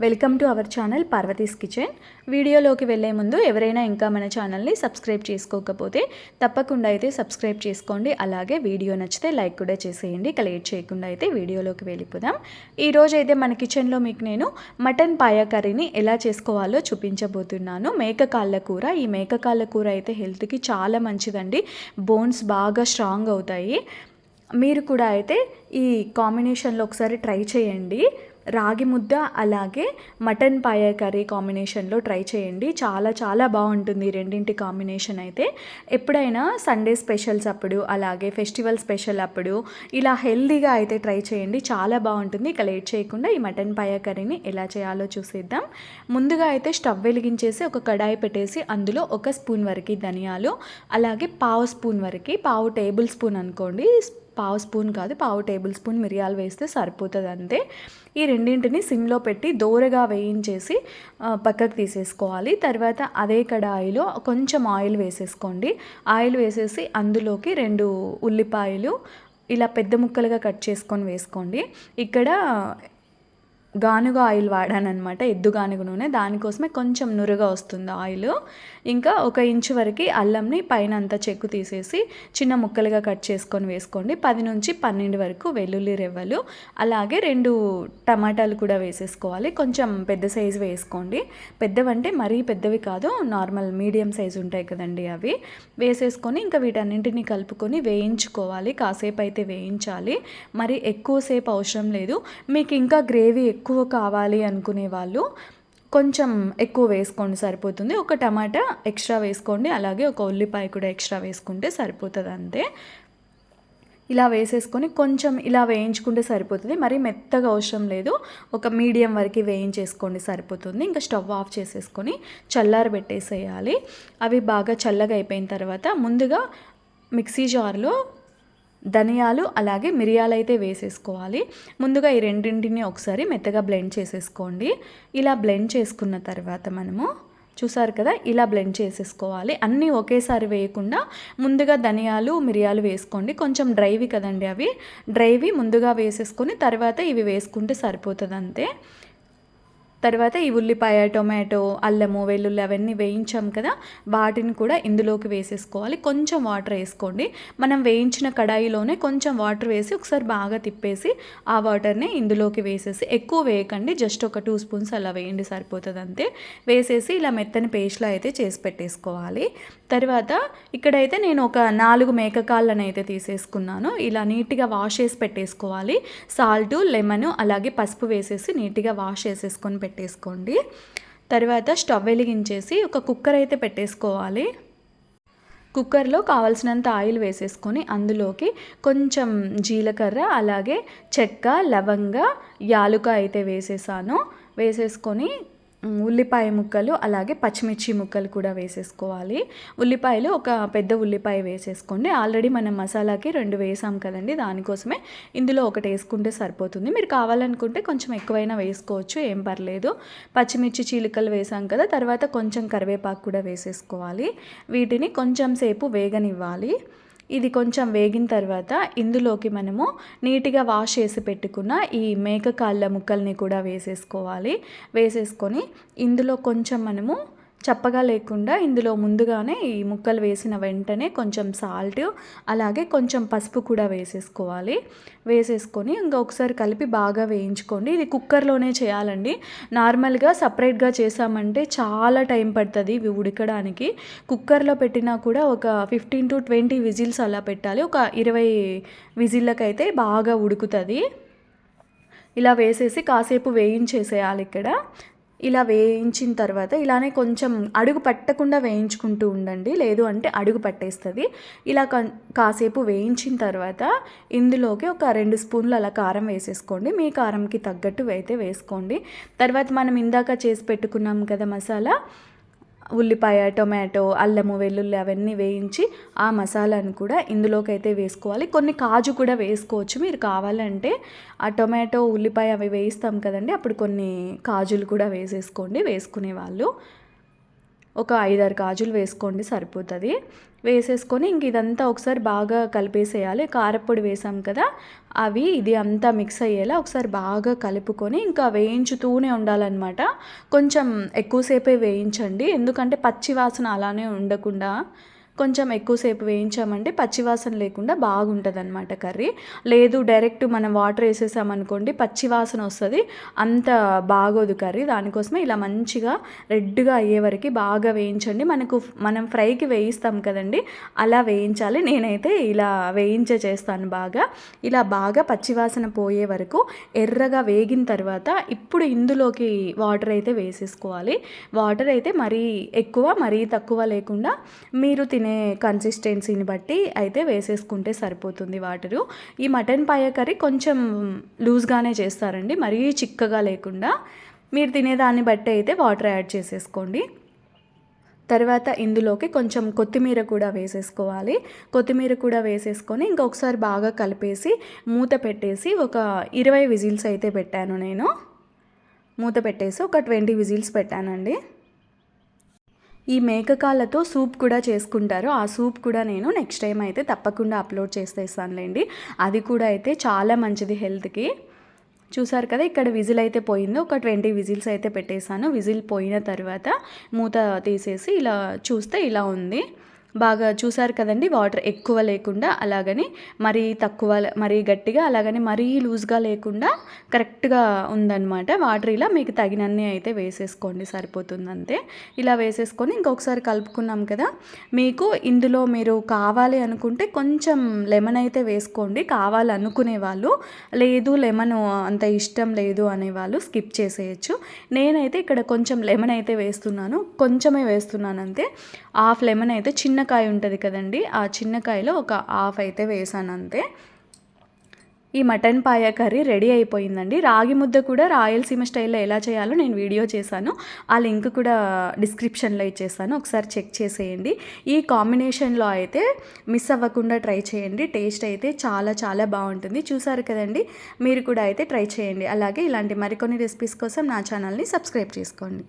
Welcome to our channel Parvati's kitchen. వీడియోలోకి వెళ్ళే ముందు ఎవరైనా ఇంకా మన ఛానల్ని సబ్స్క్రైబ్ చేసుకోకపోతే తప్పకుండా అయితే సబ్స్క్రైబ్ చేసుకోండి. అలాగే వీడియో నచ్చితే లైక్ కూడా చేసేయండి. ఇక లేట్ చేయకుండా అయితే వీడియోలోకి వెళ్ళిపోదాం. ఈరోజు అయితే మన కిచెన్లో మీకు నేను మటన్ పాయ కర్రీని ఎలా చేసుకోవాలో చూపించబోతున్నాను. మేకకాళ్ళ కూర. ఈ మేకకాళ్ళ కూర అయితే హెల్త్కి చాలా మంచిదండి. బోన్స్ బాగా స్ట్రాంగ్ అవుతాయి. మీరు కూడా అయితే ఈ కాంబినేషన్లో ఒకసారి ట్రై చేయండి. రాగి ముద్ద అలాగే మటన్ పాయ కర్రీ కాంబినేషన్లో ట్రై చేయండి. చాలా చాలా బాగుంటుంది రెండింటి కాంబినేషన్ అయితే. ఎప్పుడైనా సండే స్పెషల్స్ అప్పుడు అలాగే ఫెస్టివల్ స్పెషల్ అప్పుడు ఇలా హెల్తీగా అయితే ట్రై చేయండి. చాలా బాగుంటుంది. ఇక లేట్ చేయకుండా ఈ మటన్ పాయ కర్రీని ఎలా చేయాలో చూసేద్దాం. ముందుగా అయితే స్టవ్ వెలిగించేసి ఒక కడాయి పెట్టేసి అందులో 1 స్పూన్ వరకు ధనియాలు, అలాగే పావు స్పూన్ వరకు, పావు టేబుల్ స్పూన్ అనుకోండి, పావు స్పూన్ కాదు, పావు టేబుల్ స్పూన్ మిరియాలు వేస్తే సరిపోతుంది అంతే. ఈ రెండింటిని సిమ్లో పెట్టి దోరగా వేయించేసి పక్కకు తీసేసుకోవాలి. తర్వాత అదే కడాయిలో కొంచెం ఆయిల్ వేసేసుకోండి. ఆయిల్ వేసేసి అందులోకి 2 ఉల్లిపాయలు ఇలా పెద్ద ముక్కలుగా కట్ చేసుకొని వేసుకోండి. ఇక్కడ గానుగ ఆయిల్ వాడానమాట, ఎద్దు గానుగ నూనె. దానికోసమే కొంచెం నురుగా వస్తుంది ఆయిల్. ఇంకా 1 ఇంచు వరకు అల్లంని పైన అంతా చెక్కు తీసేసి చిన్న ముక్కలుగా కట్ చేసుకొని వేసుకోండి. 10 నుంచి 12 వరకు వెల్లుల్లి రెవ్వలు, అలాగే 2 టమాటాలు కూడా వేసేసుకోవాలి. కొంచెం పెద్ద సైజు వేసుకోండి. పెద్దవంటే మరీ పెద్దవి కాదు, నార్మల్ మీడియం సైజు ఉంటాయి కదండి, అవి వేసేసుకొని ఇంకా వీటన్నింటినీ కలుపుకొని వేయించుకోవాలి. కాసేపు అయితే వేయించాలి, మరి ఎక్కువసేపు అవసరం లేదు. మీకు ఇంకా గ్రేవీ ఎక్కువ కావాలి అనుకునే వాళ్ళు కొంచెం ఎక్కువ వేసుకోండి, సరిపోతుంది. 1 టమాటా ఎక్స్ట్రా వేసుకోండి, అలాగే 1 ఉల్లిపాయ కూడా ఎక్స్ట్రా వేసుకుంటే సరిపోతుంది అంతే. ఇలా వేసేసుకొని కొంచెం ఇలా వేయించుకుంటే సరిపోతుంది. మరి మెత్తగా అవసరం లేదు, ఒక మీడియం వరకు వేయించేసుకోండి సరిపోతుంది. ఇంకా స్టవ్ ఆఫ్ చేసేసుకొని చల్లారబెట్టేసేయాలి. అవి బాగా చల్లగా అయిపోయిన తర్వాత ముందుగా మిక్సీ జార్లో ధనియాలు అలాగే మిరియాలు అయితే వేసేసుకోవాలి. ముందుగా ఈ రెండింటిని ఒకసారి మెత్తగా బ్లెండ్ చేసేసుకోండి. ఇలా బ్లెండ్ చేసుకున్న తర్వాత మనము చూసారు కదా, ఇలా బ్లెండ్ చేసేసుకోవాలి. అన్నీ ఒకేసారి వేయకుండా ముందుగా ధనియాలు మిరియాలు వేసుకోండి. కొంచెం డ్రైవి కదండి, అవి డ్రైవి ముందుగా వేసేసుకొని తర్వాత ఇవి వేసుకుంటే సరిపోతుంది అంతే. తర్వాత ఈ ఉల్లిపాయ, టొమాటో, అల్లము, వెల్లుల్లి అవన్నీ వేయించాం కదా, వాటిని కూడా ఇందులోకి వేసేసుకోవాలి. కొంచెం వాటర్ వేసుకోండి. మనం వేయించిన కడాయిలోనే కొంచెం వాటర్ వేసి ఒకసారి బాగా తిప్పేసి ఆ వాటర్ని ఇందులోకి వేసేసి, ఎక్కువ వేయకండి, జస్ట్ ఒక 2 స్పూన్స్ అలా వేయండి సరిపోతుంది అంతే. వేసేసి ఇలా మెత్తని పేస్ట్లా అయితే చేసి పెట్టేసుకోవాలి. తర్వాత ఇక్కడైతే నేను ఒక 4 మేకకాళ్ళను అయితే తీసేసుకున్నాను. ఇలా నీట్గా వాష్ చేసి పెట్టేసుకోవాలి. సాల్ట్, లెమన్ అలాగే పసుపు వేసేసి నీట్గా వాష్ చేసేసుకొని పెట్టేసుకోండి. తర్వాత స్టవ్ వెలిగించేసి ఒక కుక్కర్ అయితే పెట్టేసుకోవాలి. కుక్కర్లో కావాల్సినంత ఆయిల్ వేసేసుకొని అందులోకి కొంచెం జీలకర్ర అలాగే చెక్క, లవంగ, యాలుక అయితే వేసేసుకొని ఉల్లిపాయ ముక్కలు అలాగే పచ్చిమిర్చి ముక్కలు కూడా వేసేసుకోవాలి. ఉల్లిపాయలు ఒక పెద్ద ఉల్లిపాయ వేసేసుకోండి. ఆల్రెడీ మనం మసాలాకి 2 వేసాం కదండి, దానికోసమే ఇందులో 1 వేసుకుంటే సరిపోతుంది. మీరు కావాలనుకుంటే కొంచెం ఎక్కువైనా వేసుకోవచ్చు, ఏం పర్లేదు. పచ్చిమిర్చి చీలికలు వేసాం కదా, తర్వాత కొంచెం కరివేపాకు కూడా వేసేసుకోవాలి. వీటిని కొంచెం సేపు వేగనివ్వాలి. ఇది కొంచెం వేగిన తర్వాత ఇందులోకి మనము నీట్గా వాష్ చేసి పెట్టుకున్న ఈ మేకకాళ్ళ ముక్కల్ని కూడా వేసేసుకొని ఇందులో కొంచెం మనము చప్పగా లేకుండా ఇందులో ముందుగానే ఈ ముక్కలు వేసిన వెంటనే కొంచెం సాల్ట్ అలాగే కొంచెం పసుపు కూడా వేసేసుకొని ఇంకా ఒకసారి కలిపి బాగా వేయించుకోండి. ఇది కుక్కర్లోనే చేయాలండి. నార్మల్గా సపరేట్గా చేసామంటే చాలా టైం పడుతుంది ఇవి ఉడకడానికి. కుక్కర్లో పెట్టినా కూడా ఒక 15 to 20 విజిల్స్ అలా పెట్టాలి. ఒక 20 విజిల్లకైతే బాగా ఉడుకుతుంది. ఇలా వేసేసి కాసేపు వేయించేసేయాలి. ఇక్కడ ఇలా వేయించిన తర్వాత ఇలానే కొంచెం అడుగు పట్టకుండా వేయించుకుంటూ ఉండండి, లేదు అంటే అడుగు పట్టేస్తుంది. ఇలా కాసేపు వేయించిన తర్వాత ఇందులోకి ఒక 2 స్పూన్లు అలా కారం వేసేసుకోండి. మీ కారంకి తగ్గట్టు అయితే వేసుకోండి. తర్వాత మనం ఇందాక చేసి పెట్టుకున్నాం కదా మసాలా, ఉల్లిపాయ, టొమాటో, అల్లము, వెల్లుల్లి అవన్నీ వేయించి ఆ మసాలాను కూడా ఇందులోకి అయితే వేసుకోవాలి. కొన్ని కాజు కూడా వేసుకోవచ్చు మీరు కావాలంటే. ఆ టొమాటో, ఉల్లిపాయ అవి వేయిస్తాం కదండి, అప్పుడు కొన్ని కాజులు కూడా వేసేసుకోండి వేసుకునే వాళ్ళు. ఒక 5-6 కాజులు వేసుకోండి సరిపోతుంది. వేసేసుకొని ఇంక ఇదంతా ఒకసారి బాగా కలిపేసేయాలి. కారప్పొడి వేసాం కదా, ఇది అంతా మిక్స్ అయ్యేలా ఒకసారి బాగా కలుపుకొని ఇంకా వేయించుతూనే ఉండాలన్నమాట. కొంచెం ఎక్కువసేపే వేయించండి, ఎందుకంటే పచ్చి వాసన అలానే ఉండకుండా కొంచెం ఎక్కువసేపు వేయించామంటే పచ్చివాసన లేకుండా బాగుంటుంది అనమాట కర్రీ. లేదు డైరెక్ట్ మనం వాటర్ వేసేసామనుకోండి పచ్చివాసన వస్తుంది, అంత బాగోదు కర్రీ. దానికోసమే ఇలా మంచిగా రెడ్గా అయ్యే వరకు బాగా వేయించండి. మనం ఫ్రైకి వేయిస్తాం కదండి, అలా వేయించాలి. నేనైతే ఇలా చేస్తాను బాగా. ఇలా బాగా పచ్చివాసన పోయే వరకు ఎర్రగా వేగిన తర్వాత ఇప్పుడు ఇందులోకి వాటర్ అయితే వేసేసుకోవాలి. వాటర్ అయితే మరీ ఎక్కువ మరీ తక్కువ లేకుండా మీరు తినే కన్సిస్టెన్సీని బట్టి అయితే వేసేసుకుంటే సరిపోతుంది వాటరు. ఈ మటన్ పాయ కర్రీ కొంచెం లూజ్గానే చేస్తారండి, మరీ చిక్కగా లేకుండా. మీరు తినేదాన్ని బట్టి అయితే వాటర్ యాడ్ చేసేసుకోండి. తర్వాత ఇందులోకి కొంచెం కొత్తిమీర కూడా వేసేసుకోవాలి. కొత్తిమీర కూడా వేసేసుకొని ఇంకొకసారి బాగా కలిపేసి మూత పెట్టేసి ఒక 20 విజిల్స్ అయితే పెట్టాను నేను. మూత పెట్టేసి ఒక 20 విజిల్స్ పెట్టానండి. ఈ మేకకాళ్ళతో సూప్ కూడా చేసుకుంటారు. ఆ సూప్ కూడా నేను నెక్స్ట్ టైం అయితే తప్పకుండా అప్లోడ్ చేసేస్తానులేండి. అది కూడా అయితే చాలా మంచిది హెల్త్కి. చూసారు కదా, ఇక్కడ విజిల్ అయితే పోయిందో ఒక 20 విజిల్స్ అయితే పెట్టేశాను. విజిల్ పోయిన తర్వాత మూత తీసేసి ఇలా చూస్తే ఇలా ఉంది. బాగా చూసారు కదండి, వాటర్ ఎక్కువ లేకుండా, అలాగని మరీ తక్కువ మరీ గట్టిగా, అలాగని మరీ లూజ్గా లేకుండా కరెక్ట్గా ఉందన్నమాట. వాటర్ ఇలా మీకు తగినన్ని అయితే వేసేసుకోండి, సరిపోతుంది అంతే. ఇలా వేసేసుకొని ఇంకొకసారి కలుపుకున్నాం కదా. మీకు ఇందులో మీరు కావాలి అనుకుంటే కొంచెం లెమన్ అయితే వేసుకోండి, కావాలనుకునే వాళ్ళు. లేదు లెమన్ అంత ఇష్టం లేదు అనేవాళ్ళు స్కిప్ చేసేయచ్చు. నేనైతే ఇక్కడ కొంచెం లెమన్ అయితే వేస్తున్నాను, కొంచెమే వేస్తున్నాను అంతే. హాఫ్ లెమన్ అయితే, చిన్నకాయ ఉంటుంది కదండి, ఆ చిన్నకాయలో ఒక హాఫ్ అయితే వేసాను అంతే. ఈ మటన్ పాయ కర్రీ రెడీ అయిపోయిందండి. రాగి ముద్ద కూడా రాయలసీమ స్టైల్లో ఎలా చేయాలో నేను వీడియో చేశాను, ఆ లింక్ కూడా డిస్క్రిప్షన్లో ఇచ్చేస్తాను, ఒకసారి చెక్ చేసేయండి. ఈ కాంబినేషన్లో అయితే మిస్ అవ్వకుండా ట్రై చేయండి, టేస్ట్ అయితే చాలా చాలా బాగుంటుంది. చూసారు కదండి, మీరు కూడా అయితే ట్రై చేయండి. అలాగే ఇలాంటి మరికొన్ని రెసిపీస్ కోసం నా ఛానల్ని సబ్స్క్రైబ్ చేసుకోండి.